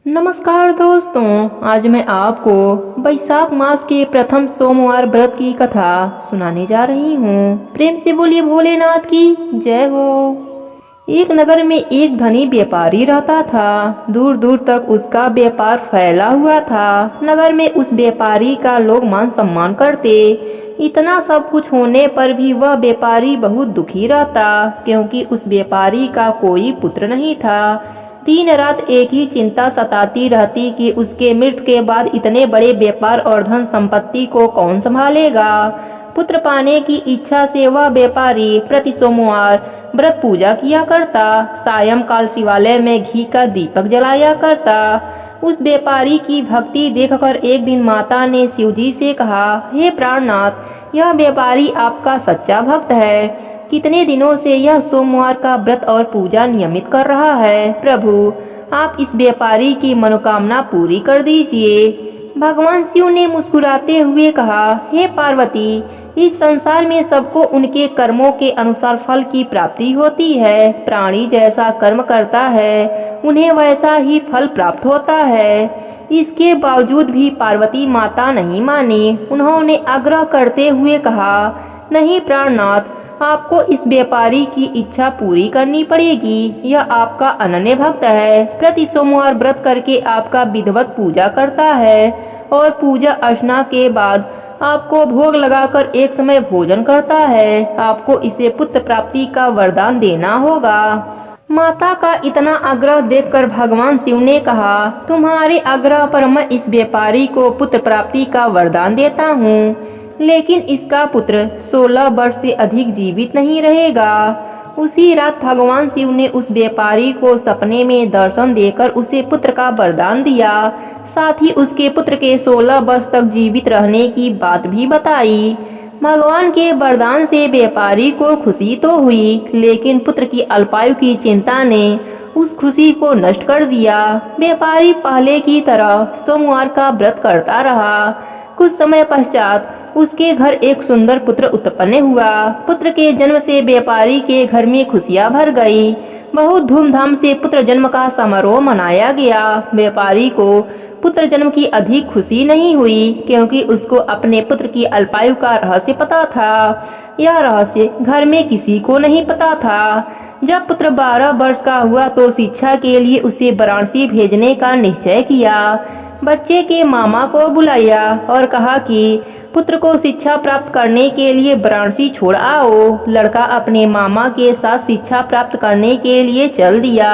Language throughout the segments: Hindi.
नमस्कार दोस्तों, आज मैं आपको वैशाख मास के प्रथम सोमवार व्रत की कथा सुनाने जा रही हूँ। प्रेम से बोलिए भोलेनाथ की जय हो। एक नगर में एक धनी व्यापारी रहता था। दूर दूर तक उसका व्यापार फैला हुआ था। नगर में उस व्यापारी का लोग मान सम्मान करते। इतना सब कुछ होने पर भी वह व्यापारी बहुत दुखी रहता, क्योंकि उस व्यापारी का कोई पुत्र नहीं था। दिन रात एक ही चिंता सताती रहती कि उसके मृत्यु के बाद इतने बड़े व्यापार और धन संपत्ति को कौन संभालेगा। पुत्र पाने की इच्छा से वह व्यापारी प्रति सोमवार व्रत पूजा किया करता। सायंकाल शिवालय में घी का दीपक जलाया करता। उस व्यापारी की भक्ति देखकर एक दिन माता ने शिवजी से कहा, हे प्राणनाथ, यह व्यापारी आपका सच्चा भक्त है। कितने दिनों से यह सोमवार का व्रत और पूजा नियमित कर रहा है। प्रभु, आप इस व्यापारी की मनोकामना पूरी कर दीजिए। भगवान शिव ने मुस्कुराते हुए कहा, हे पार्वती, इस संसार में सबको उनके कर्मों के अनुसार फल की प्राप्ति होती है। प्राणी जैसा कर्म करता है, उन्हें वैसा ही फल प्राप्त होता है। इसके बावजूद भी पार्वती माता नहीं मानी। उन्होंने आग्रह करते हुए कहा, नहीं प्राणनाथ, आपको इस व्यापारी की इच्छा पूरी करनी पड़ेगी। यह आपका अनन्य भक्त है। प्रति सोमवार व्रत करके आपका विधिवत पूजा करता है और पूजा अर्चना के बाद आपको भोग लगाकर एक समय भोजन करता है। आपको इसे पुत्र प्राप्ति का वरदान देना होगा। माता का इतना आग्रह देखकर भगवान शिव ने कहा, तुम्हारे आग्रह पर मैं इस व्यापारी को पुत्र प्राप्ति का वरदान देता हूँ, लेकिन इसका पुत्र 16 वर्ष से अधिक जीवित नहीं रहेगा। उसी रात भगवान शिव ने उस व्यापारी को सपने में दर्शन देकर उसे पुत्र का वरदान दिया। साथ ही उसके पुत्र के 16 वर्ष तक जीवित रहने की बात भी बताई। भगवान के वरदान से व्यापारी को खुशी तो हुई, लेकिन पुत्र की अल्पायु की चिंता ने उस खुशी को नष्ट कर दिया। व्यापारी पहले की तरह सोमवार का व्रत करता रहा। कुछ समय पश्चात उसके घर एक सुंदर पुत्र उत्पन्न हुआ। पुत्र के जन्म से व्यापारी के घर में खुशियां भर गई। बहुत धूमधाम से पुत्र जन्म का समारोह मनाया गया। व्यापारी को पुत्र जन्म की अधिक खुशी नहीं हुई, क्योंकि उसको अपने पुत्र की अल्पायु का रहस्य पता था। यह रहस्य घर में किसी को नहीं पता था। जब पुत्र 12 वर्ष का हुआ तो शिक्षा के लिए उसे वाराणसी भेजने का निश्चय किया। बच्चे के मामा को बुलाया और कहा कि पुत्र को शिक्षा प्राप्त करने के लिए वाराणसी छोड़ आओ। लड़का अपने मामा के साथ शिक्षा प्राप्त करने के लिए चल दिया।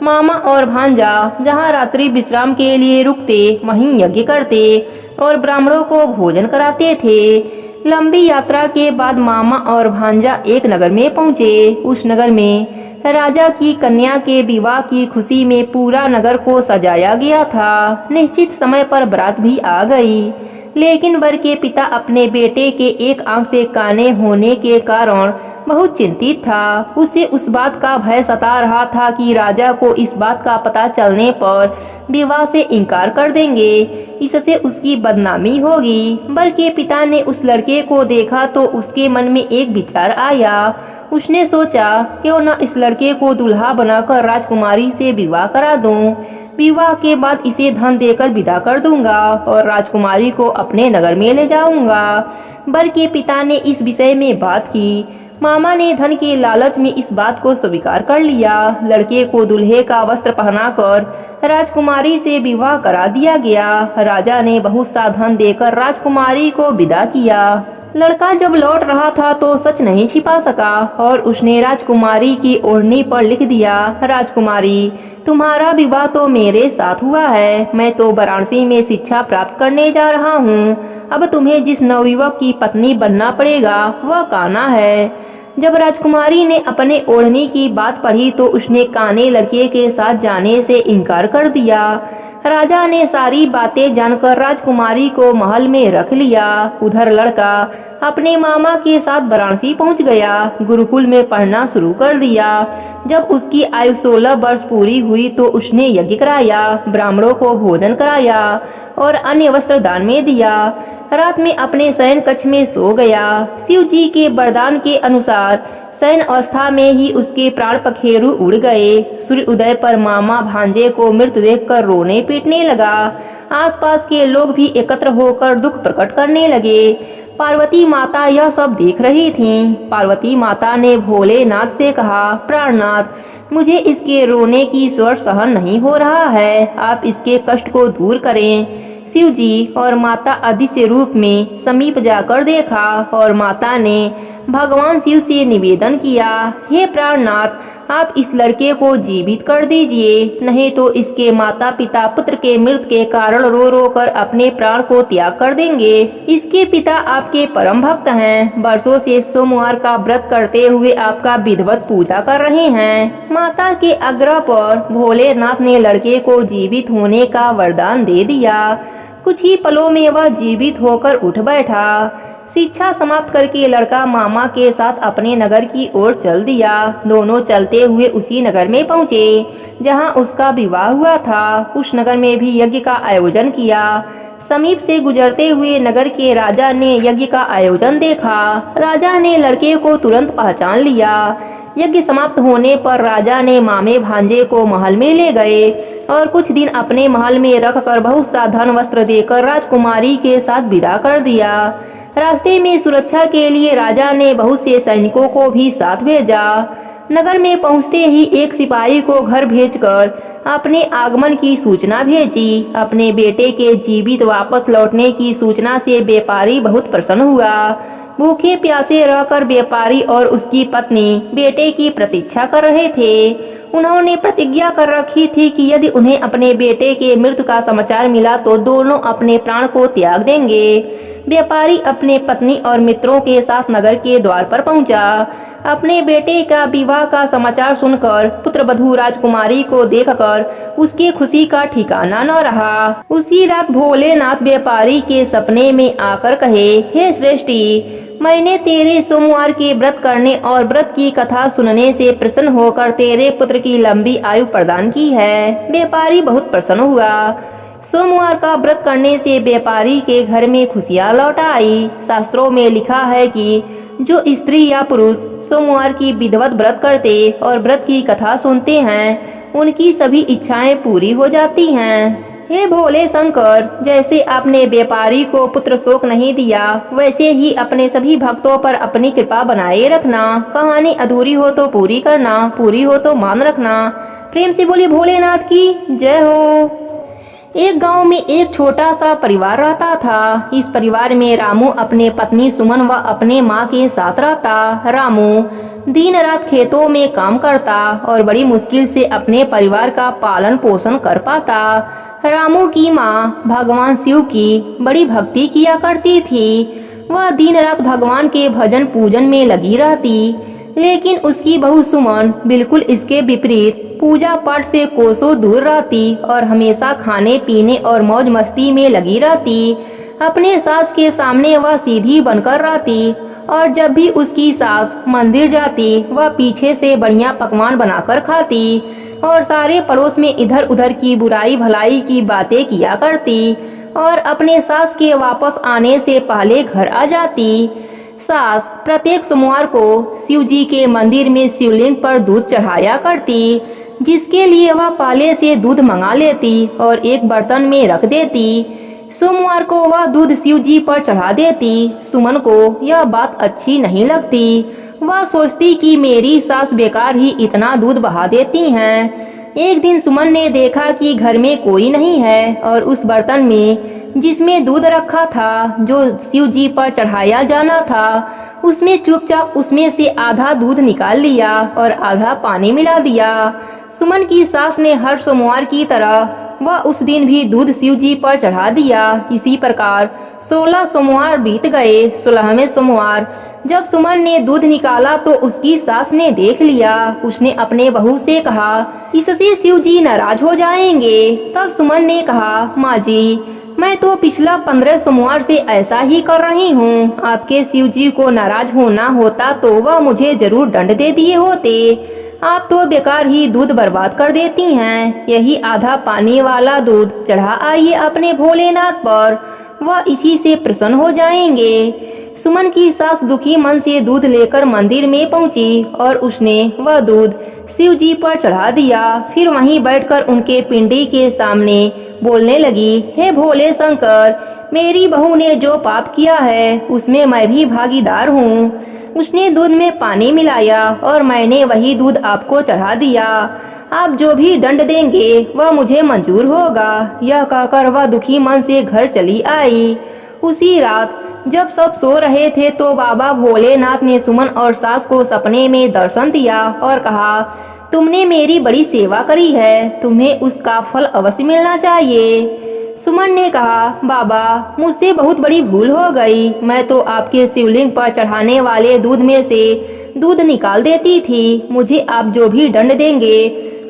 मामा और भांजा जहाँ रात्रि विश्राम के लिए रुकते, वहीं यज्ञ करते और ब्राह्मणों को भोजन कराते थे। लंबी यात्रा के बाद मामा और भांजा एक नगर में पहुँचे। उस नगर में राजा की कन्या के विवाह की खुशी में पूरा नगर को सजाया गया था। निश्चित समय पर बारात भी आ गई, लेकिन वर के पिता अपने बेटे के एक आंख से काने होने के कारण बहुत चिंतित था। उसे उस बात का भय सता रहा था कि राजा को इस बात का पता चलने पर विवाह से इनकार कर देंगे। इससे उसकी बदनामी होगी। वर के पिता ने उस लड़के को देखा तो उसके मन में एक विचार आया। उसने सोचा, क्यों न इस लड़के को दुल्हा बनाकर राजकुमारी से विवाह करा दूं। विवाह के बाद इसे धन देकर विदा कर दूंगा और राजकुमारी को अपने नगर में ले जाऊंगा। वर के पिता ने इस विषय में बात की। मामा ने धन के लालच में इस बात को स्वीकार कर लिया। लड़के को दूल्हे का वस्त्र पहनाकर राजकुमारी से विवाह करा दिया गया। राजा ने बहुत सा धन देकर राजकुमारी को विदा किया। लड़का जब लौट रहा था तो सच नहीं छिपा सका और उसने राजकुमारी की ओढ़नी पर लिख दिया, राजकुमारी, तुम्हारा विवाह तो मेरे साथ हुआ है। मैं तो वाराणसी में शिक्षा प्राप्त करने जा रहा हूँ। अब तुम्हें जिस नवयुवक की पत्नी बनना पड़ेगा वह कान्हा है। जब राजकुमारी ने अपने ओढ़नी की बात पढ़ी तो उसने काने लड़के के साथ जाने से इनकार कर दिया। राजा ने सारी बातें जानकर राजकुमारी को महल में रख लिया। उधर लड़का अपने मामा के साथ वाराणसी पहुंच गया। गुरुकुल में पढ़ना शुरू कर दिया। जब उसकी आयु 16 वर्ष पूरी हुई तो उसने यज्ञ कराया, ब्राह्मणों को भोजन कराया और अन्य वस्त्र दान में दिया। रात में अपने शयन कक्ष में सो गया। शिव जी के वरदान के अनुसार शयन अवस्था में ही उसके प्राण पखेरु उड़ गए। सूर्य उदय पर मामा भांजे को मृत देखकर रोने पीटने लगा। आसपास के लोग भी एकत्र होकर दुख प्रकट करने लगे। पार्वती माता यह सब देख रही थीं। पार्वती माता ने भोलेनाथ से कहा, प्राणनाथ, मुझे इसके रोने की स्वर सहन नहीं हो रहा है, आप इसके कष्ट को दूर करें। शिव जी और माता अदृश्य रूप में समीप जाकर देखा और माता ने भगवान शिव से निवेदन किया, हे प्राणनाथ, आप इस लड़के को जीवित कर दीजिए, नहीं तो इसके माता पिता पुत्र के मृत्यु के कारण रो रो कर अपने प्राण को त्याग कर देंगे। इसके पिता आपके परम भक्त हैं, वर्षों से सोमवार का व्रत करते हुए आपका विधिवत पूजा कर रहे हैं। माता के आग्रह पर भोलेनाथ ने लड़के को जीवित होने का वरदान दे दिया। कुछ ही पलों में वह जीवित होकर उठ बैठा। शिक्षा समाप्त करके लड़का मामा के साथ अपने नगर की ओर चल दिया। दोनों चलते हुए उसी नगर में पहुँचे जहाँ उसका विवाह हुआ था। उस नगर में भी यज्ञ का आयोजन किया। समीप से गुजरते हुए नगर के राजा ने यज्ञ का आयोजन देखा। राजा ने लड़के को तुरंत पहचान लिया। यज्ञ समाप्त होने पर राजा ने मामे भांजे को महल में ले गए और कुछ दिन अपने महल में रखकर बहुत सा धन वस्त्र देकर राजकुमारी के साथ विदा कर दिया। रास्ते में सुरक्षा के लिए राजा ने बहुत से सैनिकों को भी साथ भेजा। नगर में पहुंचते ही एक सिपाही को घर भेजकर अपने आगमन की सूचना भेजी। अपने बेटे के जीवित वापस लौटने की सूचना से व्यापारी बहुत प्रसन्न हुआ। भूखे प्यासे रहकर व्यापारी और उसकी पत्नी बेटे की प्रतीक्षा कर रहे थे। उन्होंने प्रतिज्ञा कर रखी थी कि यदि उन्हें अपने बेटे के मृत्यु का समाचार मिला तो दोनों अपने प्राण को त्याग देंगे। व्यापारी अपने पत्नी और मित्रों के साथ नगर के द्वार पर पहुंचा। अपने बेटे का विवाह का समाचार सुनकर पुत्रवधू राजकुमारी को देखकर उसकी खुशी का ठिकाना न रहा। उसी रात भोलेनाथ व्यापारी के सपने में आकर कहे, हे श्रेष्ठी, मैंने तेरे सोमवार के व्रत करने और व्रत की कथा सुनने से प्रसन्न होकर तेरे पुत्र की लंबी आयु प्रदान की है। व्यापारी बहुत प्रसन्न हुआ। सोमवार का व्रत करने से व्यापारी के घर में खुशियां लौट आई। शास्त्रों में लिखा है कि जो स्त्री या पुरुष सोमवार की विधिवत व्रत करते और व्रत की कथा सुनते हैं, उनकी सभी इच्छाएं पूरी हो जाती हैं। हे भोले शंकर, जैसे आपने व्यापारी को पुत्र शोक नहीं दिया, वैसे ही अपने सभी भक्तों पर अपनी कृपा बनाए रखना। कहानी अधूरी हो तो पूरी करना, पूरी हो तो मान रखना। प्रेम से बोली भोलेनाथ की जय हो। एक गांव में एक छोटा सा परिवार रहता था। इस परिवार में रामू अपने पत्नी सुमन व अपने माँ के साथ रहता। रामू दिन रात खेतों में काम करता और बड़ी मुश्किल से अपने परिवार का पालन पोषण कर पाता। रामू की माँ भगवान शिव की बड़ी भक्ति किया करती थी। वह दिन रात भगवान के भजन पूजन में लगी रहती, लेकिन उसकी बहू सुमन बिल्कुल इसके विपरीत पूजा पाठ से कोसों दूर रहती और हमेशा खाने पीने और मौज मस्ती में लगी रहती। अपने सास के सामने वह सीधी बनकर रहती और जब भी उसकी सास मंदिर जाती, वह पीछे से बढ़िया पकवान बनाकर खाती और सारे पड़ोस में इधर उधर की बुराई भलाई की बातें किया करती और अपने सास के वापस आने से पहले घर आ जाती। सास प्रत्येक सोमवार को शिव जी के मंदिर में शिवलिंग पर दूध चढ़ाया करती, जिसके लिए वह पहले से दूध मंगा लेती और एक बर्तन में रख देती। सोमवार को वह दूध शिव जी पर चढ़ा देती। सुमन को यह बात अच्छी नहीं लगती। वह सोचती कि मेरी सास बेकार ही इतना दूध बहा देती हैं। एक दिन सुमन ने देखा कि घर में कोई नहीं है और उस बर्तन में जिसमें दूध रखा था, जो शिव जी पर चढ़ाया जाना था, उसमें चुपचाप उसमें से आधा दूध निकाल लिया और आधा पानी मिला दिया। सुमन की सास ने हर सोमवार की तरह वह उस दिन भी दूध शिव जी पर चढ़ा दिया। इसी प्रकार 16 सोमवार बीत गए। 16वें सोमवार जब सुमन ने दूध निकाला तो उसकी सास ने देख लिया। उसने अपने बहू से कहा, इससे शिव जी नाराज हो जाएंगे। तब सुमन ने कहा, माँ जी, मैं तो पिछला 15 सोमवार से ऐसा ही कर रही हूँ। आपके शिव जी को नाराज होना होता तो वह मुझे जरूर दंड दे दिए होते। आप तो बेकार ही दूध बर्बाद कर देती हैं। यही आधा पानी वाला दूध चढ़ा आइए अपने भोलेनाथ पर, वह इसी से प्रसन्न हो जाएंगे। सुमन की सास दुखी मन से दूध लेकर मंदिर में पहुंची और उसने वह दूध शिव जी पर चढ़ा दिया। फिर वहीं बैठकर उनके पिंडी के सामने बोलने लगी, हे भोले शंकर, मेरी बहू ने जो पाप किया है उसमें मैं भी भागीदार हूँ। उसने दूध में पानी मिलाया और मैंने वही दूध आपको चढ़ा दिया। आप जो भी दंड देंगे वह मुझे मंजूर होगा। यह कहकर वह दुखी मन से घर चली आई। उसी रात जब सब सो रहे थे तो बाबा भोलेनाथ ने सुमन और सास को सपने में दर्शन दिया और कहा, तुमने मेरी बड़ी सेवा करी है, तुम्हें उसका फल अवश्य मिलना चाहिए। सुमन ने कहा, बाबा मुझसे बहुत बड़ी भूल हो गई। मैं तो आपके शिवलिंग पर चढ़ाने वाले दूध में से दूध निकाल देती थी। मुझे आप जो भी दंड देंगे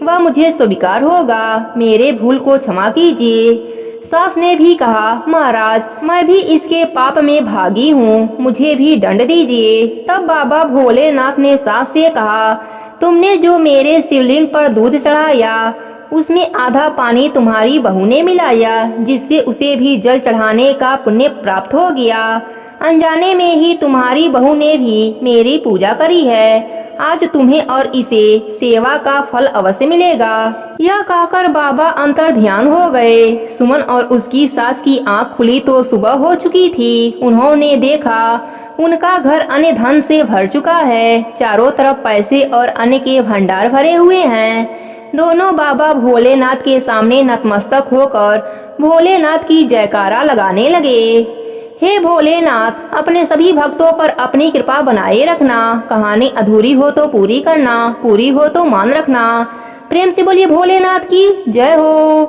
वह मुझे स्वीकार होगा। मेरे भूल को क्षमा कीजिए। सास ने भी कहा, महाराज मैं भी इसके पाप में भागी हूँ, मुझे भी दंड दीजिए। तब बाबा भोलेनाथ ने सास से कहा, तुमने जो मेरे शिवलिंग पर दूध चढ़ाया उसमें आधा पानी तुम्हारी बहू ने मिलाया, जिससे उसे भी जल चढ़ाने का पुण्य प्राप्त हो गया। अनजाने में ही तुम्हारी बहू ने भी मेरी पूजा करी है। आज तुम्हें और इसे सेवा का फल अवश्य मिलेगा। यह कहकर बाबा अंतर ध्यान हो गए। सुमन और उसकी सास की आंख खुली तो सुबह हो चुकी थी। उन्होंने देखा उनका घर अन्य धन से भर चुका है। चारों तरफ पैसे और अन्न के भंडार भरे हुए हैं। दोनों बाबा भोलेनाथ के सामने नतमस्तक होकर भोलेनाथ की जयकारा लगाने लगे। हे भोलेनाथ, अपने सभी भक्तों पर अपनी कृपा बनाए रखना। कहानी अधूरी हो तो पूरी करना, पूरी हो तो मान रखना। प्रेम से बोलिए भोलेनाथ की जय हो।